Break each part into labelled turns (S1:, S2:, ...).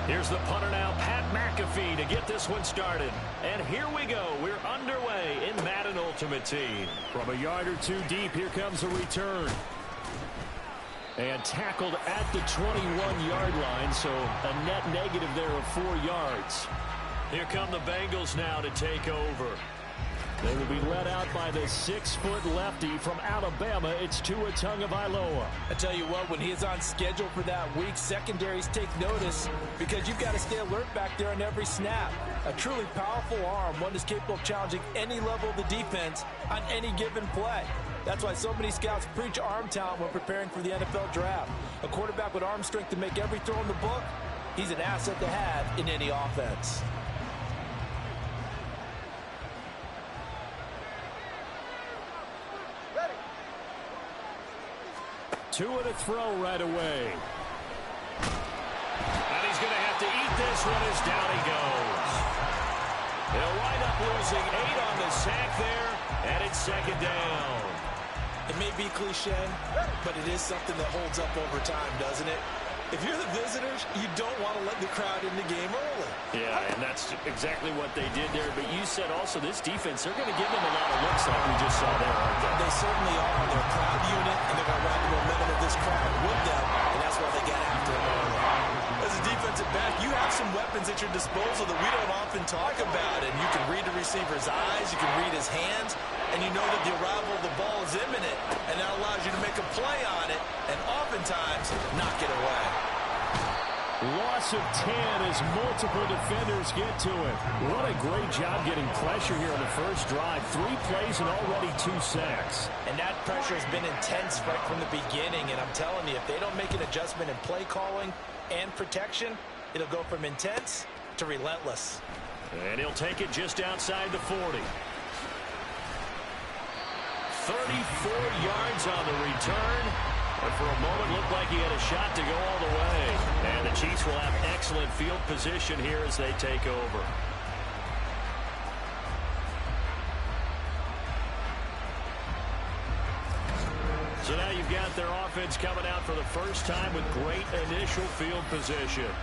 S1: Here's the punter now, Pat McAfee, to get this one started. And here we go. We're underway in Madden Ultimate Team. From a yard or two deep, here comes a return. And tackled at the 21-yard line, so a net negative there of 4 yards. Here come the Bengals now to take over. They will be led out by the 6-foot lefty from Alabama. It's Tua Tagovailoa.
S2: I tell you what, when he's on schedule for that week, secondaries take notice because you've got to stay alert back there on every snap. A truly powerful arm, one that's capable of challenging any level of the defense on any given play. That's why so many scouts preach arm talent when preparing for the NFL draft. A quarterback with arm strength to make every throw in the book, he's an asset to have in any offense.
S1: Tua to throw right away. And he's going to have to eat this one as down he goes. They'll wind up losing 8 on the sack there, and it's second down.
S2: It may be cliche, but it is something that holds up over time, doesn't it? If you're the visitors, you don't want to let the crowd in the game early.
S1: Yeah, and that's exactly what they did there. But you said also this defense, they're going to give them a lot of looks like we just saw there, aren't they?
S2: They certainly are. They're a proud unit, and they're going to ride the momentum of this crowd with them, and that's why they got after them early. As a defensive back, you have some weapons at your disposal that we don't often talk about, and you can read the receiver's eyes, you can read his hands, and you know that the arrival of the ball is imminent, and that allows you to make a play on it, and oftentimes knock it away.
S1: Loss of 10 as multiple defenders get to it. What a great job getting pressure here on the first drive. 3 plays and already 2 sacks.
S2: And that pressure has been intense right from the beginning, and I'm telling you, if they don't make an adjustment in play calling and protection, it'll go from intense to relentless.
S1: And he'll take it just outside the 40. 34 yards on the return. But for a moment, looked like he had a shot to go all the way. And the Chiefs will have excellent field position here as they take over. So now you've got their offense coming out for the first time with great initial field position.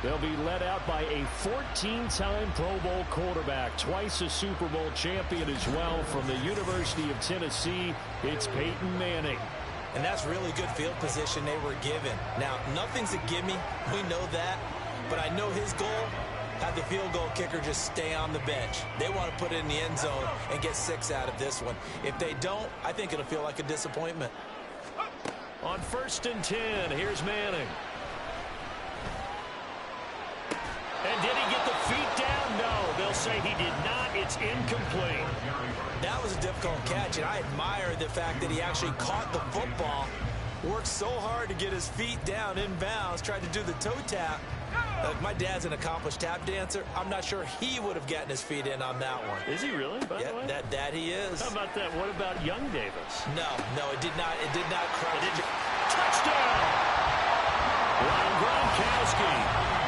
S1: They'll be led out by a 14-time Pro Bowl quarterback, twice a Super Bowl champion as well from the University of Tennessee. It's Peyton Manning.
S2: And that's really good field position they were given. Now, nothing's a gimme. We know that. But I know his goal, have the field goal kicker just stay on the bench. They want to put it in the end zone and get 6 out of this one. If they don't, I think it'll feel like a disappointment.
S1: On 1st and 10, here's Manning. And did he get the feet down? No, they'll say he did not. It's incomplete.
S2: That was a difficult catch, and I admire the fact that he actually caught the football, worked so hard to get his feet down inbounds, tried to do the toe tap. My dad's an accomplished tap dancer. I'm not sure he would have gotten his feet in on that one.
S1: Is he really, by the way?
S2: That he is.
S1: How about that? What about young Davis?
S2: No, it did not crush.
S1: Touchdown! Ron Gronkowski,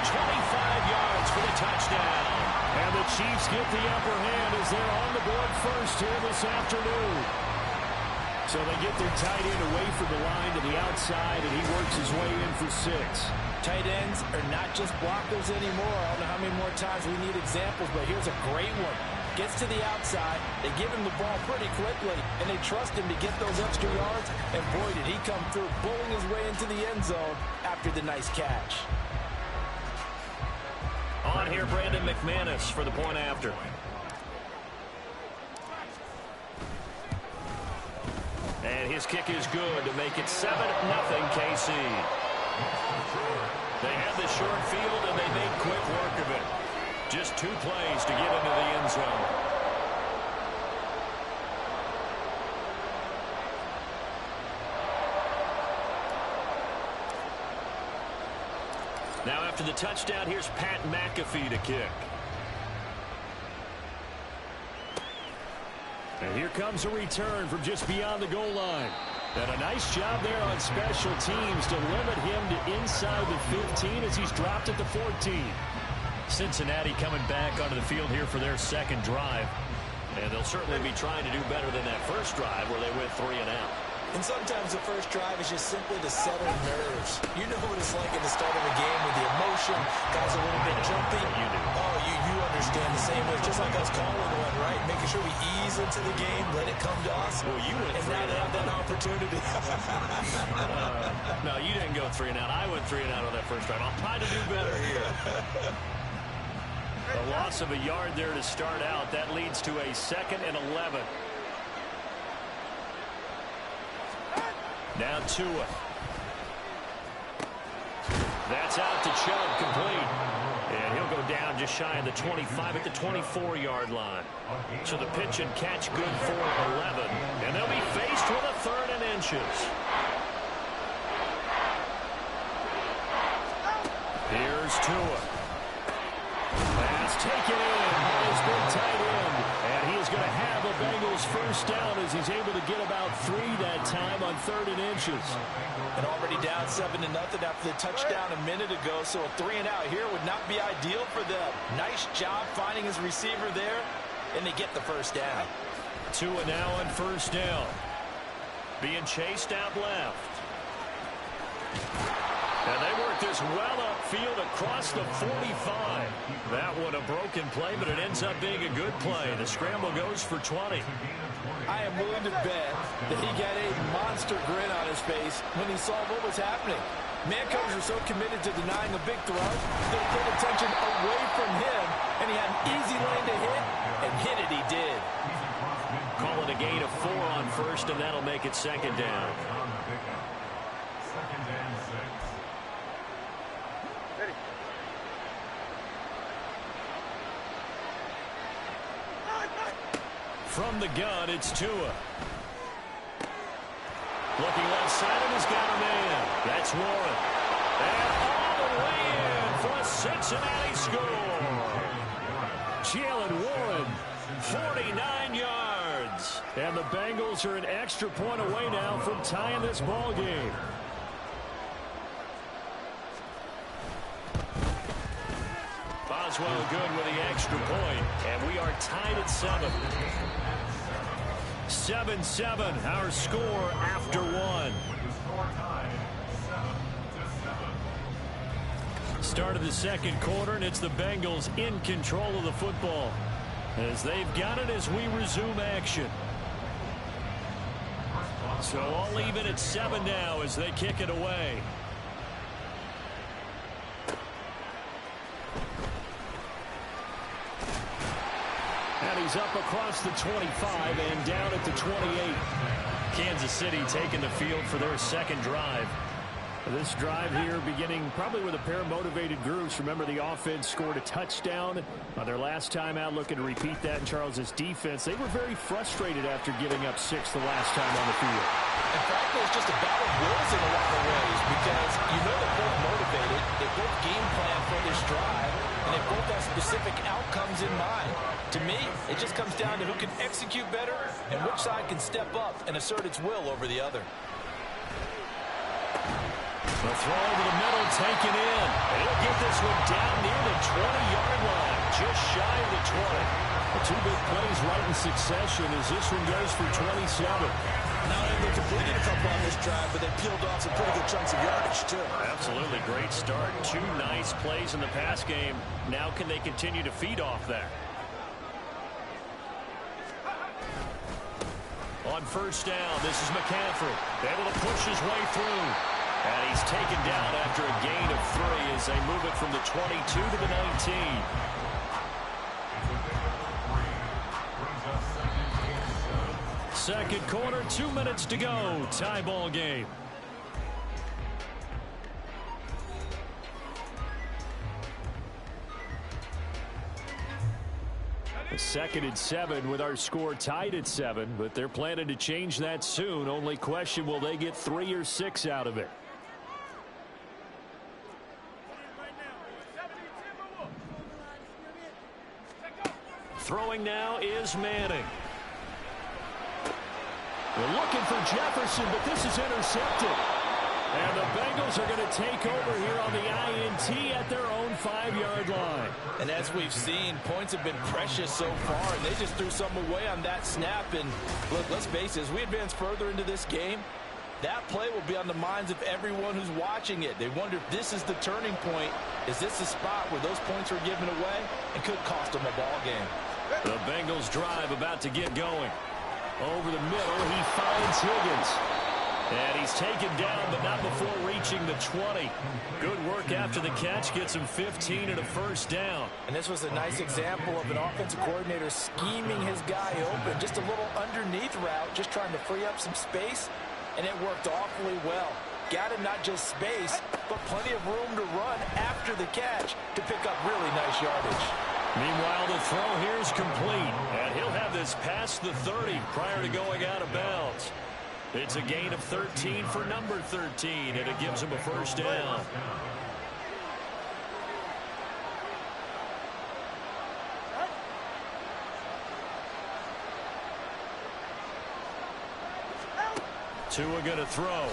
S1: 25 yards for the touchdown. And the Chiefs get the upper hand as they're on the board first here this afternoon. So they get their tight end away from the line to the outside, and he works his way in for 6.
S2: Tight ends are not just blockers anymore. I don't know how many more times we need examples, but here's a great one. Gets to the outside, they give him the ball pretty quickly, and they trust him to get those extra yards, and boy, did he come through, bowling his way into the end zone after the nice catch.
S1: On here, Brandon McManus for the point after. And his kick is good to make it 7-0 KC. They had the short field, and they made quick work of it. Just 2 plays to get into the end zone. Now after the touchdown, here's Pat McAfee to kick. And here comes a return from just beyond the goal line. And a nice job there on special teams to limit him to inside the 15 as he's dropped at the 14. Cincinnati coming back onto the field here for their second drive. And they'll certainly be trying to do better than that first drive where they went 3 and out.
S2: And sometimes the first drive is just simply to settle nerves. You know what it's like at the start of a game with the emotion, guys a little bit jumpy.
S1: You do.
S2: Oh, you understand the same way. It's just like us calling one, right? Making sure we ease into the game, let it come to us.
S1: Well, you went
S2: and
S1: 3
S2: now
S1: and
S2: they
S1: out.
S2: have that opportunity.
S1: No, you didn't go 3 and out. I went 3 and out on that first drive. I'll try to do better here. A loss of a yard there to start out. That leads to a 2nd and 11. Now Tua. That's out to Chubb, complete. And he'll go down just shy of the 25 at the 24-yard line. So the pitch and catch good for 11. And they'll be faced with a 3rd and inches. Here's Tua. Pass taken in by his big tight end. And he is going to have a Bengals first down as he's able to get about 3 that time on 3rd and inches.
S2: And already down 7-0 after the touchdown a minute ago. So a 3 and out here would not be ideal for them. Nice job finding his receiver there. And they get the first down.
S1: Tua now on first down. Being chased out left. And they work this well upfield across the 45. That one a broken play, but it ends up being a good play. The scramble goes for 20.
S2: I am willing to bet that he got a monster grin on his face when he saw what was happening. Man coverage were so committed to denying a big throw, they pulled attention away from him, and he had an easy lane to hit, and hit it he did.
S1: Call it a gain of 4 on first, and that'll make it 2nd down. From the gun, it's Tua. Looking left side, and he's got a man. That's Warren. And all the way in for a Cincinnati score. Jalen Warren, 49 yards. And the Bengals are an extra point away now from tying this ball game. Boswell good with the extra point, and we are tied at 7. 7-7, our score after 1. Start of the second quarter, and it's the Bengals in control of the football as they've got it as we resume action. So all even at 7 now as they kick it away. And he's up across the 25 and down at the 28. Kansas City taking the field for their second drive. This drive here beginning probably with a pair of motivated groups. Remember, the offense scored a touchdown on their last time out, looking to repeat that in Charles's defense. They were very frustrated after giving up 6 the last time on the field.
S2: And frankly, it's just a battle of wills in a lot of ways because you know they're both motivated. They both game plan for this drive, and they both have specific outcomes in mind. To me, it just comes down to who can execute better and which side can step up and assert its will over the other.
S1: The throw over the middle taken in. And he'll get this one down near the 20-yard line, just shy of the 20. The 2 big plays right in succession as this one goes for 27.
S2: Not only they completed a couple on this drive, but they peeled off some pretty good chunks of yardage, too.
S1: Absolutely great start. 2 nice plays in the pass game. Now can they continue to feed off that? On first down, this is McCaffrey. Able to push his way through. And he's taken down after a gain of 3 as they move it from the 22 to the 19. Second quarter, 2 minutes to go. Tie ball game. A 2nd and 7 with our score tied at 7, but they're planning to change that soon. Only question, will they get 3 or 6 out of it? Throwing now is Manning.
S3: They're looking for Jefferson, but this is intercepted. And the Bengals are going to take over here on the INT at their own 5-yard line.
S2: And as we've seen, points have been precious so far, and they just threw some away on that snap. And look, let's face it, as we advance further into this game, that play will be on the minds of everyone who's watching it. They wonder if this is the turning point. Is this the spot where those points are given away and could cost them a ball game?
S1: The Bengals drive about to get going. Over the middle, he finds Higgins. And he's taken down, but not before reaching the 20. Good work after the catch. Gets him 15 and a first down.
S2: And this was a nice example of an offensive coordinator scheming his guy open. Just a little underneath route, just trying to free up some space. And it worked awfully well. Got him not just space, but plenty of room to run after the catch to pick up really nice yardage.
S1: Meanwhile, the throw here is complete. And he'll have this past the 30 prior to going out of bounds. It's a gain of 13 for number 13, and it gives him a first down. Tua going to throw.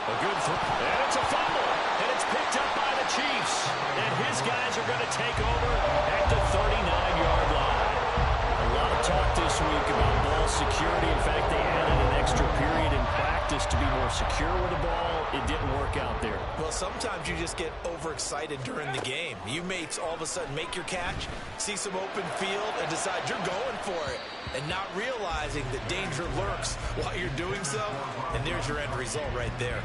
S1: A good throw. And it's a fumble. And it's picked up by the Chiefs. And his guys are going to take over at the 39-yard line. A lot of talk this week about ball security. In fact, they added an extra period in practice to be more secure with the ball. It didn't work out there.
S2: Well, sometimes you just get overexcited during the game. You may all of a sudden make your catch, see some open field, and decide you're going for it, and not realizing the danger lurks while you're doing so. And there's your end result right there.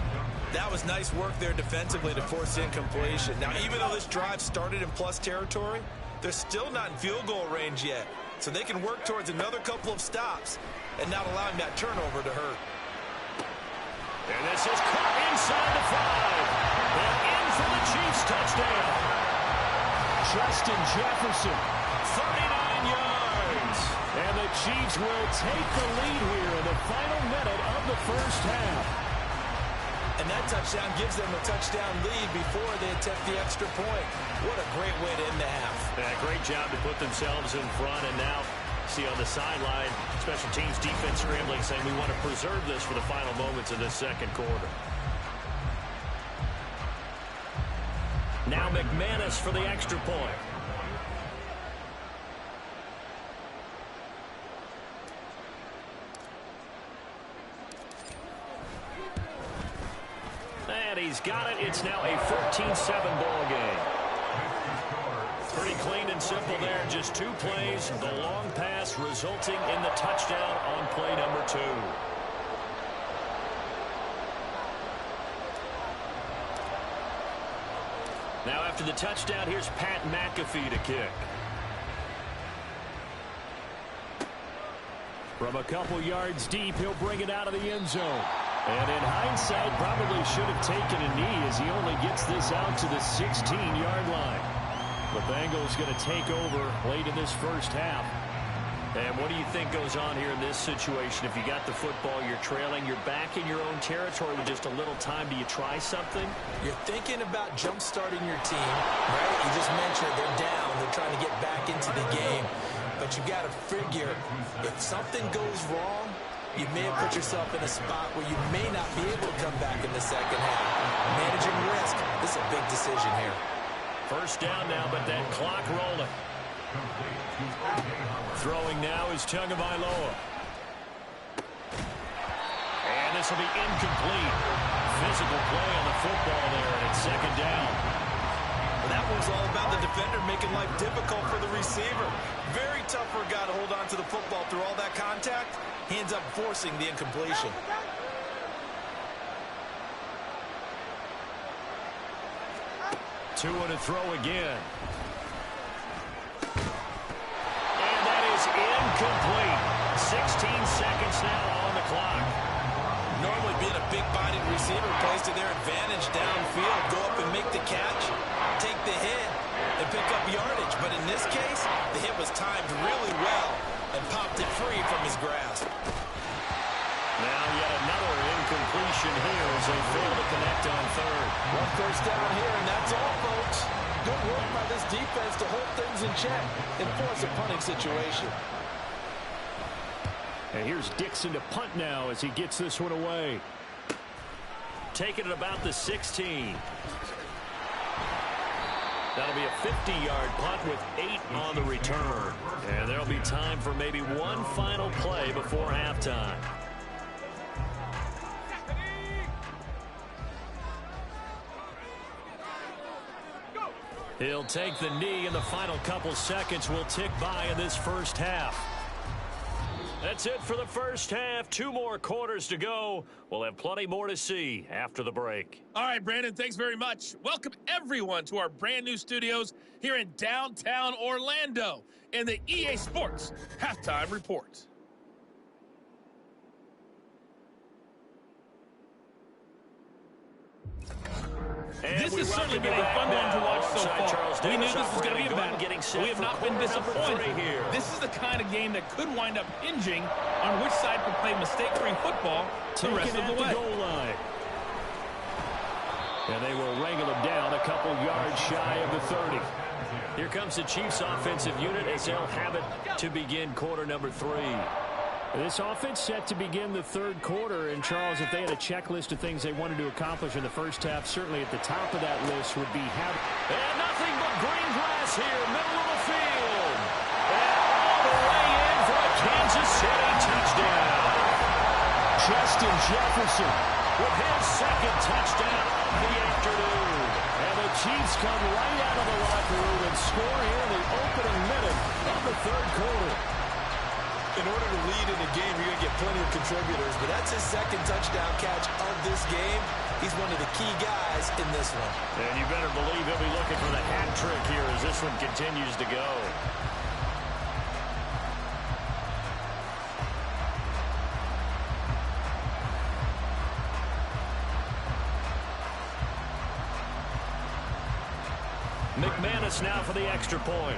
S2: That was nice work there defensively to force incompletion. Now, even though this drive started in plus territory, they're still not in field goal range yet. So they can work towards another couple of stops and not allowing that turnover to hurt.
S1: And this is caught inside the 5. And in for the Chiefs touchdown.
S3: Justin Jefferson.
S1: 39 yards. And the Chiefs will take the lead here in the final minute of the first half.
S2: And that touchdown gives them a touchdown lead before they attempt the extra point. What a great way to end the half.
S1: Yeah, great job to put themselves in front. And now, see on the sideline, special teams defense scrambling, saying we want to preserve this for the final moments of this second quarter. Now McManus for the extra point. And he's got it. It's now a 14-7 ball game. Pretty clean and simple there. Just 2 plays. The long pass resulting in the touchdown on play number 2. Now after the touchdown, here's Pat McAfee to kick. From a couple yards deep, he'll bring it out of the end zone. And in hindsight, probably should have taken a knee as he only gets this out to the 16-yard line. The Bengals going to take over late in this first half. And what do you think goes on here in this situation? If you got the football, you're trailing, you're back in your own territory with just a little time. Do you try something?
S2: You're thinking about jump-starting your team, right? You just mentioned they're down. They're trying to get back into the game. But you got to figure, if something goes wrong, you may have put yourself in a spot where you may not be able to come back in the second half. Managing risk, this is a big decision here.
S1: First down now, but that clock rolling. Throwing now is Tagovailoa. And this will be incomplete. Physical play on the football there, and it's second down.
S2: Well, that was all about the defender making life difficult for the receiver. Very tough for a guy to hold on to the football through all that contact. He ends up forcing the incompletion.
S1: Tua to throw again. And that is incomplete. 16 seconds now on the clock.
S2: Normally being a big-bodied receiver plays to their advantage downfield. Go up and make the catch, take the hit, and pick up yardage. But in this case, the hit was timed really well and popped it free from his grasp.
S1: Now yet another incompletion here as they fail to connect on third.
S2: Well, first down here, and that's all, folks. Good work by this defense to hold things in check and force a punting situation.
S3: And here's Dixon to punt now as he gets this one away.
S1: Taking it about the 16. That'll be a 50-yard punt with 8 on the return. And there'll be time for maybe one final play before halftime. He'll take the knee, and the final couple seconds will tick by in this first half. That's it for the first half. 2 more quarters to go. We'll have plenty more to see after the break.
S4: All right, Brandon, thanks very much. Welcome, everyone, to our brand new studios here in downtown Orlando in the EA Sports Halftime Report. This has certainly been a fun one to watch so far. We knew this was going to be a battle. We have not been disappointed. This is the kind of game that could wind up hinging on which side can play mistake-free football the rest of the way.
S3: Goal line. And they will wrangle him down a couple yards shy of the 30.
S1: Here comes the Chiefs offensive unit as they'll have it to begin quarter number 3.
S3: This offense set to begin the third quarter, and Charles, if they had a checklist of things they wanted to accomplish in the first half, certainly at the top of that list would be have.
S1: And nothing but green grass here, middle of the field. And all the way in for a Kansas City touchdown.
S3: Justin Jefferson
S1: with his second touchdown of the afternoon.
S3: And the Chiefs come right out of the locker room and score here in the opening minute of the third quarter.
S2: In order to lead in a game, you're going to get plenty of contributors, but that's his second touchdown catch of this game. He's one of the key guys in this one.
S1: And you better believe he'll be looking for the hat trick here as this one continues to go. McManus now for the extra point.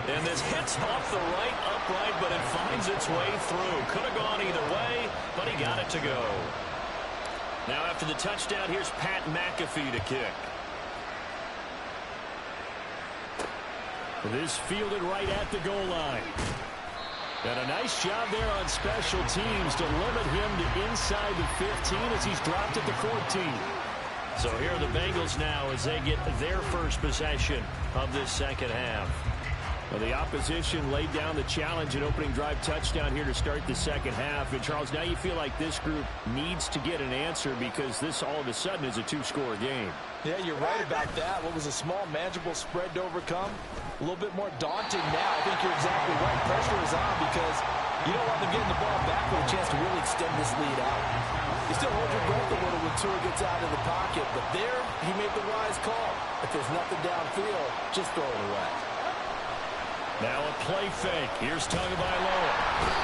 S1: And this hits off the right upright, but it finds its way through. Could have gone either way, but he got it to go. Now after the touchdown, here's Pat McAfee to kick.
S3: This fielded right at the goal line. And a nice job there on special teams to limit him to inside the 15 as he's dropped at the 14.
S1: So here are the Bengals now as they get their first possession of this second half.
S3: Well, the opposition laid down the challenge and opening drive touchdown here to start the second half. And, Charles, now you feel like this group needs to get an answer because this all of a sudden is a 2-score game.
S2: Yeah, you're right about that. What was a small, manageable spread to overcome? A little bit more daunting now. I think you're exactly right. Pressure is on because you don't want them getting the ball back with a chance to really extend this lead out. You still hold your breath a little when Tua gets out of the pocket, but there he made the wise call. If there's nothing downfield, just throw it away.
S1: Now a play fake. Here's Tagovailoa.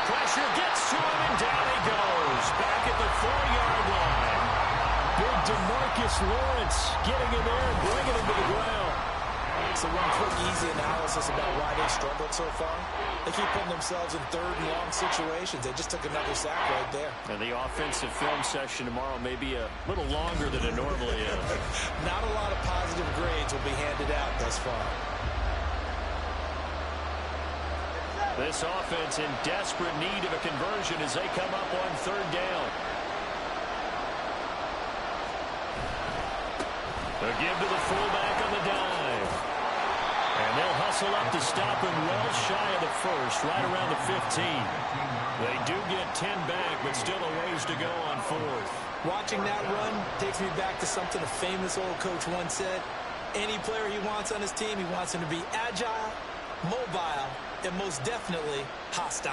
S1: Pressure gets to him, and down he goes. Back at the 4-yard line.
S3: Big DeMarcus Lawrence getting in there and bringing him to the ground.
S2: So one quick, easy analysis about why they struggled so far. They keep putting themselves in third and long situations. They just took another sack right there.
S1: And the offensive film session tomorrow may be a little longer than it normally is.
S2: Not a lot of positive grades will be handed out thus far.
S1: This offense in desperate need of a conversion as they come up on third down. A give to the fullback on the dive. And they'll hustle up to stop him well shy of the first, right around the 15. They do get 10 back, but still a ways to go on fourth.
S2: Watching that run takes me back to something a famous old coach once said. Any player he wants on his team, he wants him to be agile, mobile, and most definitely hostile.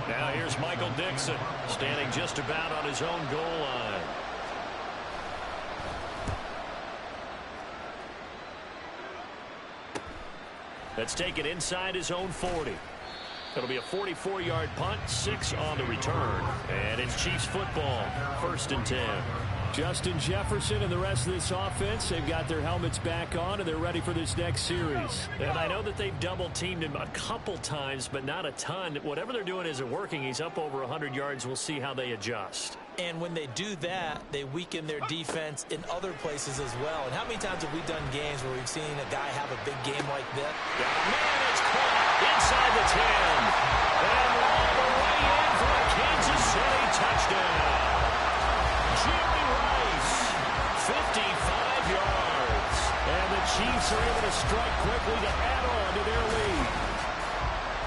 S1: Now here's Michael Dixon standing just about on his own goal line. Let's take it inside his own 40. It'll be a 44-yard punt, 6 on the return. And it's Chiefs football, 1st and 10.
S3: Justin Jefferson and the rest of this offense, they've got their helmets back on, and they're ready for this next series.
S1: And I know that they've double-teamed him a couple times, but not a ton. Whatever they're doing isn't working. He's up over 100 yards. We'll see how they adjust.
S2: And when they do that, they weaken their defense in other places as well. And how many times have we done games where we've seen a guy have a big game like that?
S1: Man, it's caught inside the 10. And all the way in for a Kansas City touchdown. Jerry Rice, 55 yards. And the Chiefs are able to strike quickly to add on to their lead.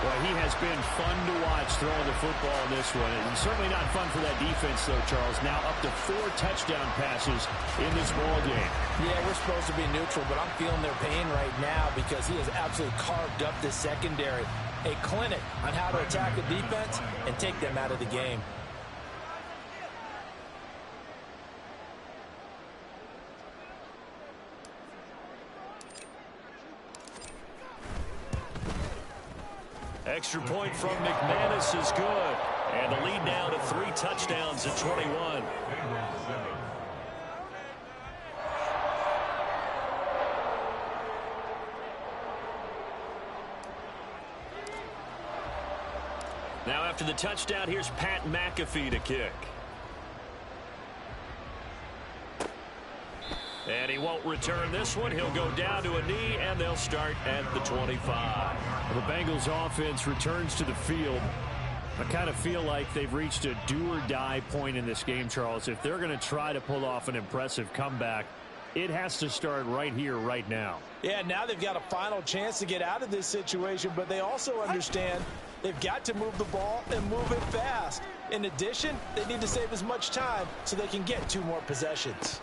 S1: Well, he has been fun to watch throwing the football in this one. And certainly not fun for that defense, though, Charles. Now up to 4 touchdown passes in this ball game.
S2: Yeah, we're supposed to be neutral, but I'm feeling their pain right now because he has absolutely carved up this secondary. A clinic on how to attack a defense and take them out of the game.
S1: Extra point from McManus is good. And the lead now to 3 touchdowns at 21. Now after the touchdown, here's Pat McAfee to kick. And he won't return this one. He'll go down to a knee, and they'll start at the 25.
S3: The Bengals offense returns to the field. I kind of feel like they've reached a do-or-die point in this game, Charles. If they're going to try to pull off an impressive comeback, it has to start right here, right now.
S2: Yeah, now they've got a final chance to get out of this situation, but they also understand they've got to move the ball and move it fast. In addition, they need to save as much time so they can get 2 more possessions.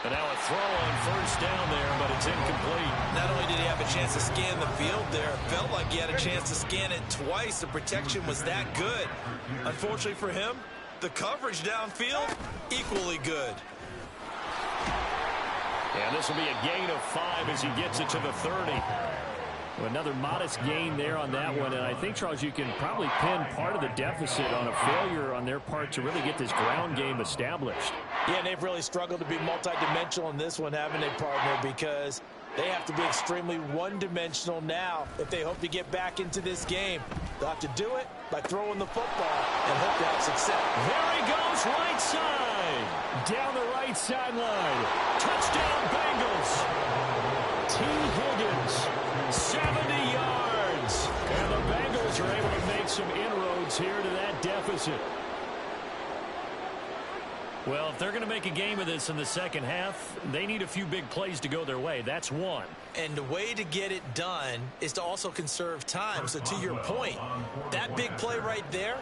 S1: And now a throw on first down there, but it's incomplete.
S2: Not only did he have a chance to scan the field there, it felt like he had a chance to scan it twice. The protection was that good. Unfortunately for him, the coverage downfield, equally good.
S1: And this will be a gain of 5 as he gets it to the 30.
S3: Another modest gain there on that one, and I think, Charles, you can probably pin part of the deficit on a failure on their part to really get this ground game established.
S2: Yeah, and they've really struggled to be multidimensional in this one, haven't they, partner, because they have to be extremely one-dimensional now if they hope to get back into this game. They'll have to do it by throwing the football and hope to have success.
S1: There he goes, right side.
S3: Down the right sideline.
S1: Touchdown, Bengals.
S3: T. Higgins.
S1: 70 yards.
S3: And the Bengals are able to make some inroads here to that deficit.
S1: Well, if they're going to make a game of this in the second half, they need a few big plays to go their way. That's one.
S2: And the way to get it done is to also conserve time. So to your point, that big play right there,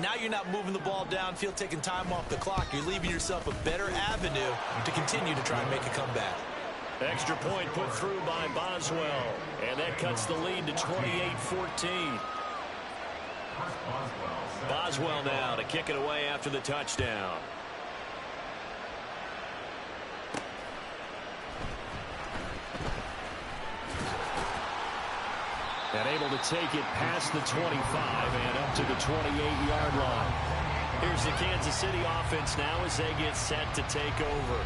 S2: now you're not moving the ball downfield, taking time off the clock. You're leaving yourself a better avenue to continue to try and make a comeback.
S1: Extra point put through by Boswell. And that cuts the lead to 28-14. Boswell now to kick it away after the touchdown.
S3: And able to take it past the 25 and up to the 28-yard line.
S1: Here's the Kansas City offense now as they get set to take over.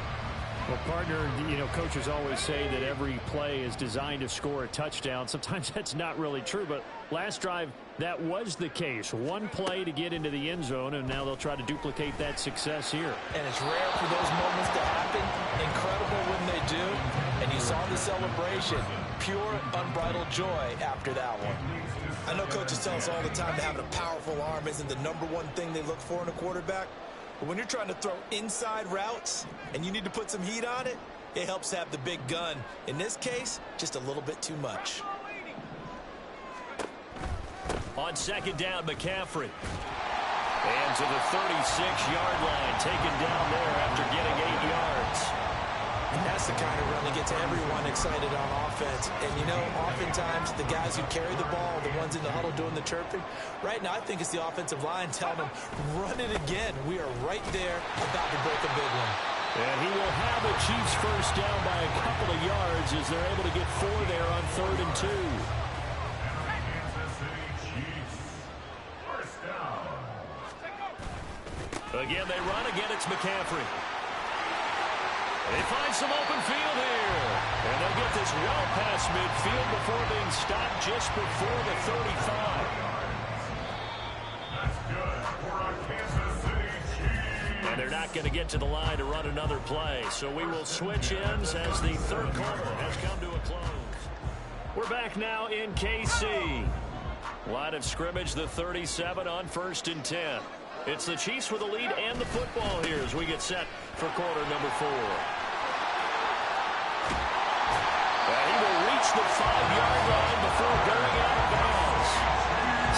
S3: Well, partner, you know, coaches always say that every play is designed to score a touchdown. Sometimes that's not really true, but last drive, that was the case. One play to get into the end zone, and now they'll try to duplicate that success here.
S2: And it's rare for those moments to happen. Incredible when they do. And you saw the celebration. Pure, unbridled joy after that one. I know coaches tell us all the time that having a powerful arm isn't the #1 thing they look for in a quarterback. But when you're trying to throw inside routes and you need to put some heat on it, it helps have the big gun. In this case, just a little bit too much.
S1: On second down, McCaffrey. And to the 36-yard line, taken down there after getting 8 yards.
S2: And that's the kind of run that gets everyone excited on offense. And, you know, oftentimes the guys who carry the ball, the ones in the huddle doing the chirping, right now I think it's the offensive line telling them, run it again. We are right there about to break a big one.
S3: And he will have the Chiefs first down by a couple of yards as they're able to get 4 there on 3rd and 2.
S1: Again, they run. Again, it's McCaffrey. They find some open field here. And they'll get this well past midfield before being stopped just before the 35. And they're not going to get to the line to run another play. So we will switch ends as the third quarter has come to a close. We're back now in KC. Line of scrimmage, the 37 on 1st and 10. It's the Chiefs with the lead and the football here as we get set for quarter number 4. He will reach the 5-yard line before going out of bounds.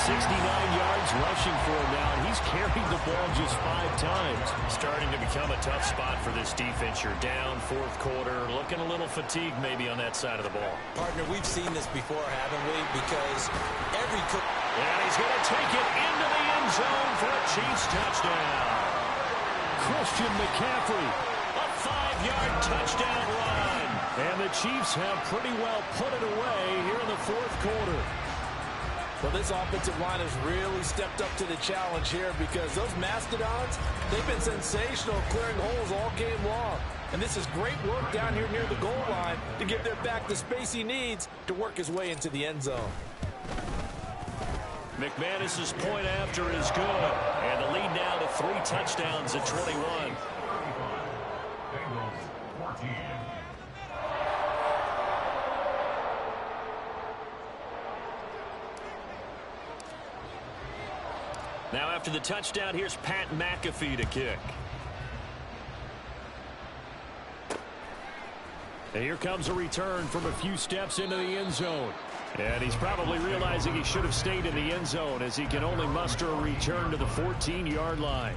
S1: 69 yards rushing for him now, and he's carried the ball just 5 times. Starting to become a tough spot for this defense. You're down 4th quarter, looking a little fatigued maybe on that side of the ball.
S2: Partner, we've seen this before, haven't we? Because every...
S1: And he's going to take it into the end zone for a Chiefs touchdown.
S3: Christian McCaffrey.
S1: A 5-yard touchdown run.
S3: And the Chiefs have pretty well put it away here in the 4th quarter.
S2: Well, this offensive line has really stepped up to the challenge here because those Mastodons, they've been sensational clearing holes all game long. And this is great work down here near the goal line to give their back the space he needs to work his way into the end zone.
S1: McManus's point after is good. And the lead now to 3 touchdowns at 21. Now after the touchdown, here's Pat McAfee to kick.
S3: And here comes a return from a few steps into the end zone. And he's probably realizing he should have stayed in the end zone as he can only muster a return to the 14-yard line.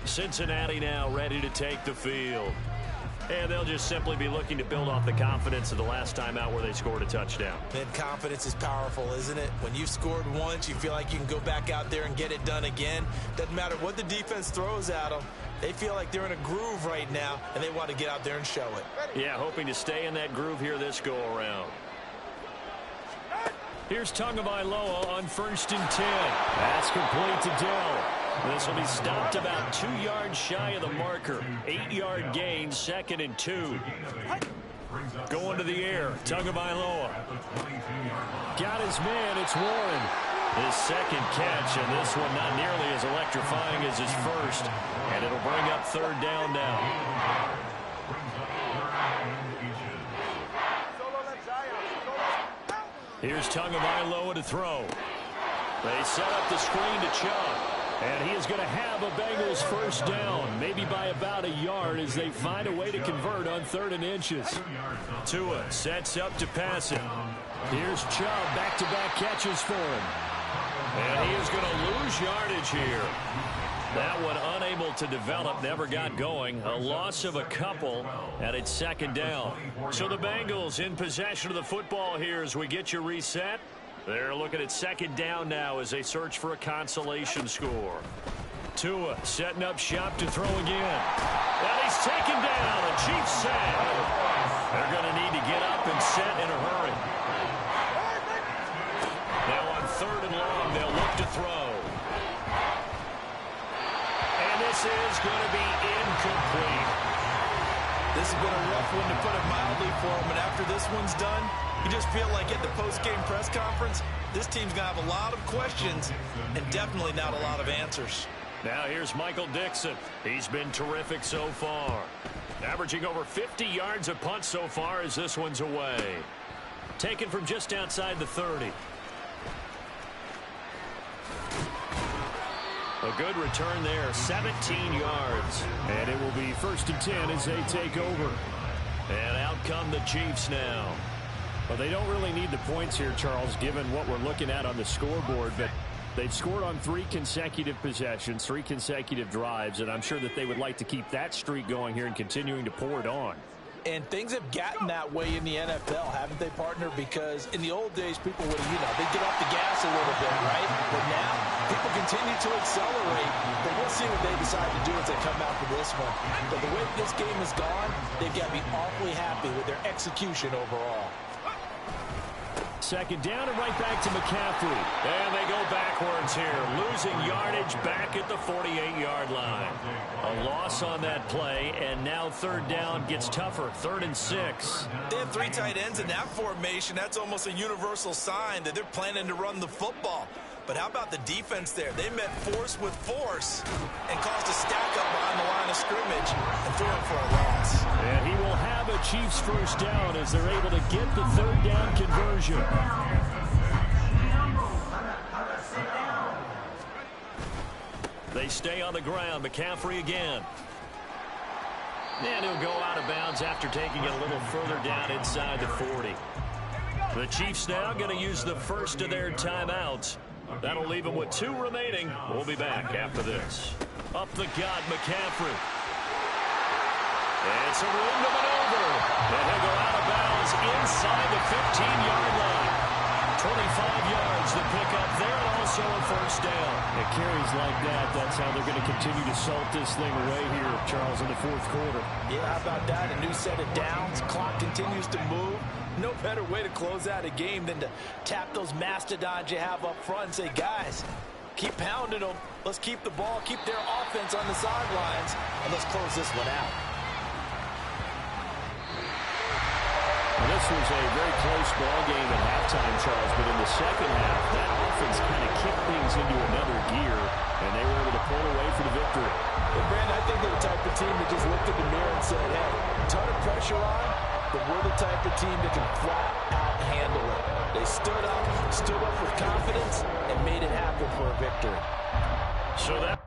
S1: Cincinnati now ready to take the field. And they'll just simply be looking to build off the confidence of the last time out where they scored a touchdown.
S2: And confidence is powerful, isn't it? When you've scored once, you feel like you can go back out there and get it done again. Doesn't matter what the defense throws at them. They feel like they're in a groove right now, and they want to get out there and show it.
S1: Yeah, hoping to stay in that groove here this go-around.
S3: Here's Tagovailoa on 1st and 10. That's complete to Dell.
S1: This will be stopped about 2 yards shy of the marker. 8-yard gain, 2nd and 2. Going to the air, Tagovailoa.
S3: Got his man, it's Warren.
S1: His 2nd catch, and this one not nearly as electrifying as his first. And it'll bring up 3rd down now. Here's Tagovailoa to throw. They set up the screen to Chubb.
S3: And he is going to have a Bengals first down, maybe by about a yard as they find a way to convert on 3rd and inches.
S1: Tua sets up to pass it.
S3: Here's Chubb, back-to-back catches for him.
S1: And he is going to lose yardage here. That one unable to develop, never got going. A loss of a couple, and it's 2nd down. So the Bengals in possession of the football here as we get you reset. They're looking at 2nd down now as they search for a consolation score. Tua setting up shop to throw again. And he's taken down. The Chiefs say they're going to need to get up and set in a hurry. Now on 3rd and long, they'll look to throw. And this is going to be incomplete.
S2: This has been a rough one, to put it mildly, for him. And after this one's done, you just feel like at the post-game press conference, this team's going to have a lot of questions and definitely not a lot of answers.
S1: Now here's Michael Dixon. He's been terrific so far. Averaging over 50 yards a punt so far as this one's away. Taken from just outside the 30. A good return there, 17 yards.
S3: And it will be 1st and 10 as they take over.
S1: And out come the Chiefs now.
S3: Well, they don't really need the points here, Charles, given what we're looking at on the scoreboard. But they've scored on 3 consecutive possessions, 3 consecutive drives, and I'm sure that they would like to keep that streak going here and continuing to pour it on.
S2: And things have gotten that way in the NFL, haven't they, partner? Because in the old days, people would, they'd get off the gas a little bit, right? But now, people continue to accelerate. But we'll see what they decide to do as they come out for this one. But the way this game has gone, they've got to be awfully happy with their execution overall.
S3: 2nd down and right back to McCaffrey.
S1: And they go back backwards here, losing yardage back at the 48-yard line. A loss on that play, and now third down gets tougher, 3rd and 6.
S2: They have 3 tight ends in that formation. That's almost a universal sign that they're planning to run the football. But how about the defense there? They met force with force and caused a stack up behind the line of scrimmage and threw him for a loss.
S3: And he will have a Chiefs first down as they're able to get the third down conversion.
S1: They stay on the ground. McCaffrey again. And he'll go out of bounds after taking it a little further down inside the 40. The Chiefs now going to use the first of their timeouts. That'll leave them with 2 remaining. We'll be back after this. Up the gut, McCaffrey. And it's a room to maneuver. And he'll go out of bounds inside the 15-yard line. 25 yards to pick up there, and also a first down.
S3: It carries like that. That's how they're going to continue to salt this thing away here, Charles, in the 4th quarter.
S2: Yeah, how about that? A new set of downs. Clock continues to move. No better way to close out a game than to tap those mastodons you have up front and say, guys, keep pounding them. Let's keep the ball, keep their offense on the sidelines, and let's close this one out.
S3: Well, this was a very close ball game at halftime, Charles, but in the second half, that offense kind of kicked things into another gear, and they were able to pull away for the victory.
S2: Well, Brandon, I think they're the type of team that just looked in the mirror and said, hey, ton of pressure on, but we're the type of team that can flat out handle it. They stood up with confidence, and made it happen for a victory.
S1: So that